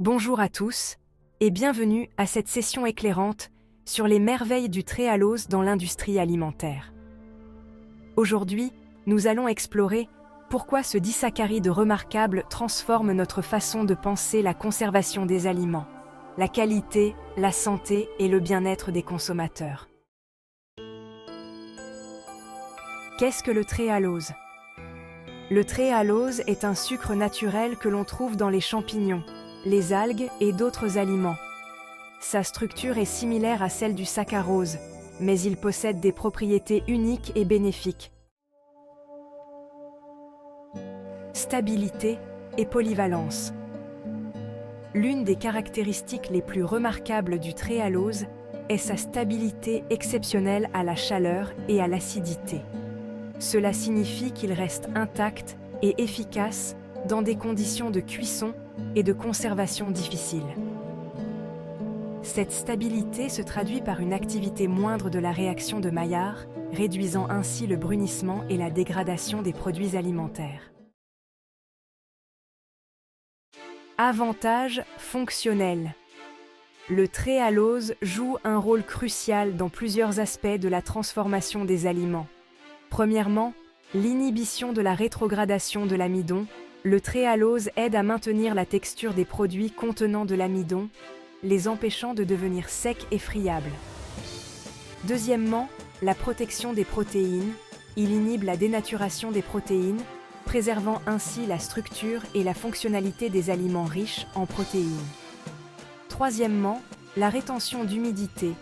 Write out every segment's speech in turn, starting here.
Bonjour à tous et bienvenue à cette session éclairante sur les merveilles du tréhalose dans l'industrie alimentaire. Aujourd'hui, nous allons explorer pourquoi ce disaccharide remarquable transforme notre façon de penser la conservation des aliments, la qualité, la santé et le bien-être des consommateurs. Qu'est-ce que le tréhalose ? Le tréhalose est un sucre naturel que l'on trouve dans les champignons, les algues et d'autres aliments. Sa structure est similaire à celle du saccharose, mais il possède des propriétés uniques et bénéfiques. Stabilité et polyvalence. L'une des caractéristiques les plus remarquables du tréhalose est sa stabilité exceptionnelle à la chaleur et à l'acidité. Cela signifie qu'il reste intact et efficace dans des conditions de cuisson et de conservation difficiles. Cette stabilité se traduit par une activité moindre de la réaction de Maillard, réduisant ainsi le brunissement et la dégradation des produits alimentaires. Avantages fonctionnels. Le tréhalose joue un rôle crucial dans plusieurs aspects de la transformation des aliments. Premièrement, l'inhibition de la rétrogradation de l'amidon. Le tréhalose aide à maintenir la texture des produits contenant de l'amidon, les empêchant de devenir secs et friables. Deuxièmement, la protection des protéines. Il inhibe la dénaturation des protéines, préservant ainsi la structure et la fonctionnalité des aliments riches en protéines. Troisièmement, la rétention d'humidité.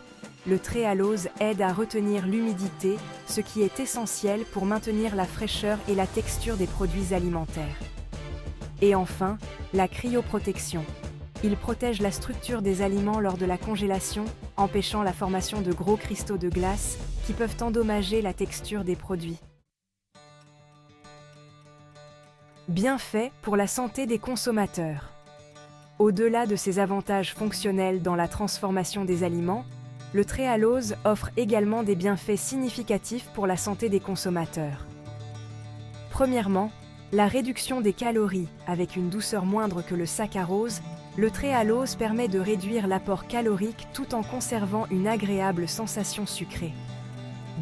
Le tréhalose aide à retenir l'humidité, ce qui est essentiel pour maintenir la fraîcheur et la texture des produits alimentaires. Et enfin, la cryoprotection. Il protège la structure des aliments lors de la congélation, empêchant la formation de gros cristaux de glace qui peuvent endommager la texture des produits. Bienfaits pour la santé des consommateurs. Au-delà de ses avantages fonctionnels dans la transformation des aliments, le tréhalose offre également des bienfaits significatifs pour la santé des consommateurs. Premièrement, la réduction des calories. Avec une douceur moindre que le saccharose, le tréhalose permet de réduire l'apport calorique tout en conservant une agréable sensation sucrée.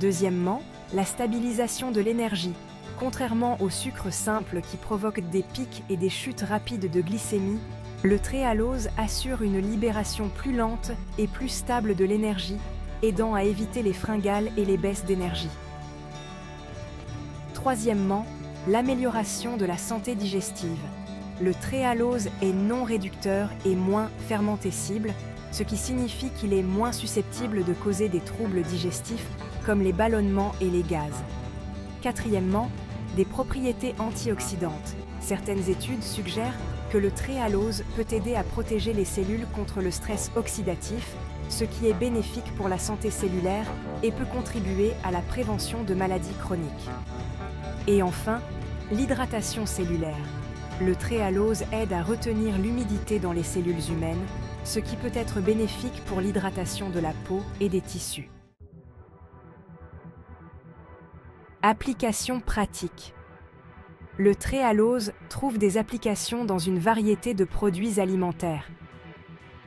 Deuxièmement, la stabilisation de l'énergie. Contrairement au sucre simple qui provoque des pics et des chutes rapides de glycémie, le tréhalose assure une libération plus lente et plus stable de l'énergie, aidant à éviter les fringales et les baisses d'énergie. Troisièmement, l'amélioration de la santé digestive. Le tréhalose est non réducteur et moins fermentescible, ce qui signifie qu'il est moins susceptible de causer des troubles digestifs comme les ballonnements et les gaz. Quatrièmement, des propriétés antioxydantes. Certaines études suggèrent que le tréhalose peut aider à protéger les cellules contre le stress oxydatif, ce qui est bénéfique pour la santé cellulaire et peut contribuer à la prévention de maladies chroniques. Et enfin, l'hydratation cellulaire. Le tréhalose aide à retenir l'humidité dans les cellules humaines, ce qui peut être bénéfique pour l'hydratation de la peau et des tissus. Applications pratiques. Le tréhalose trouve des applications dans une variété de produits alimentaires.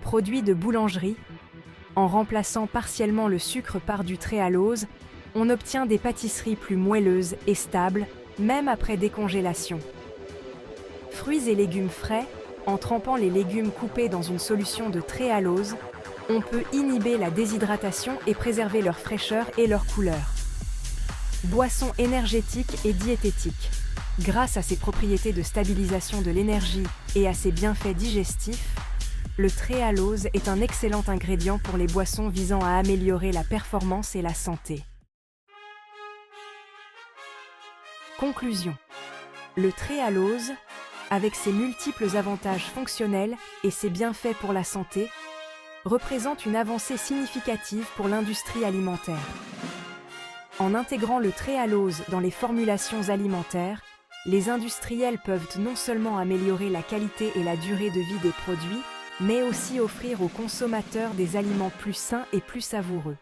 Produits de boulangerie. En remplaçant partiellement le sucre par du tréhalose, on obtient des pâtisseries plus moelleuses et stables, même après décongélation. Fruits et légumes frais. En trempant les légumes coupés dans une solution de tréhalose, on peut inhiber la déshydratation et préserver leur fraîcheur et leur couleur. Boissons énergétiques et diététiques. Grâce à ses propriétés de stabilisation de l'énergie et à ses bienfaits digestifs, le tréhalose est un excellent ingrédient pour les boissons visant à améliorer la performance et la santé. Conclusion. Le tréhalose, avec ses multiples avantages fonctionnels et ses bienfaits pour la santé, représente une avancée significative pour l'industrie alimentaire. En intégrant le tréhalose dans les formulations alimentaires, les industriels peuvent non seulement améliorer la qualité et la durée de vie des produits, mais aussi offrir aux consommateurs des aliments plus sains et plus savoureux.